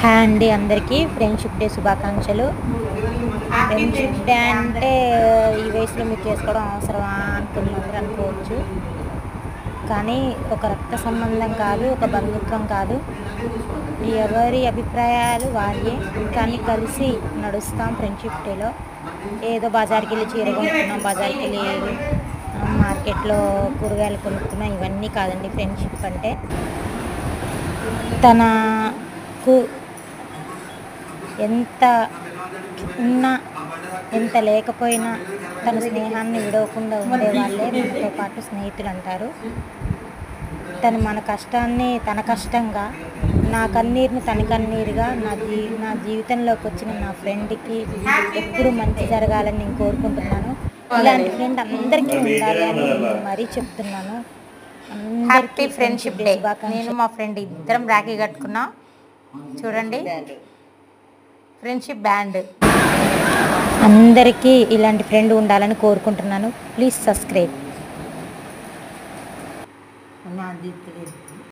Hi అండి, అందరికీ friendship day శుభాకాంక్షలు. ఫ్రెండ్షిప్ డే అంటే ఈ వయసులో మీరు చేసుకోవడం అవసరమా అనుకుని అందరూ అనుకోవచ్చు. కానీ ఒక రక్త సంబంధం కాదు, ఒక బంధుత్వం కాదు, ఎవరి అభిప్రాయాలు వారియే. కానీ కలిసి నడుస్తాం ఫ్రెండ్షిప్ డేలో. ఏదో బజార్కి వెళ్ళి చీర కొనుక్కున్నాం, బజార్కి వెళ్ళి మార్కెట్లో కూరగాయలు కొనుక్కున్నాం, ఇవన్నీ కాదండి ఫ్రెండ్షిప్ అంటే. తనకు ఎంత ఉన్నా ఎంత లేకపోయినా తన స్నేహాన్ని విడవకుండా ఉండేవాళ్ళే మనతో పాటు స్నేహితులు అంటారు. తను మన కష్టాన్ని తన కష్టంగా, నా కన్నీరుని తన కన్నీరుగా, నా జీవితంలోకి వచ్చిన నా ఫ్రెండ్కి ఎప్పుడు మంచి జరగాలని నేను కోరుకుంటున్నాను. ఇలాంటి ఫ్రెండ్ అందరికీ ఉండాలి అని నేను మరీ చెప్తున్నాను. Happy friendship day. నేను మా ఫ్రెండ్ ఇద్దరం రాఖీ కట్టుకున్నా. చూడండి, ఫ్రెండ్షిప్ బ్యాండ్. అందరికీ ఇలాంటి ఫ్రెండ్ ఉండాలని కోరుకుంటున్నాను. Please subscribe.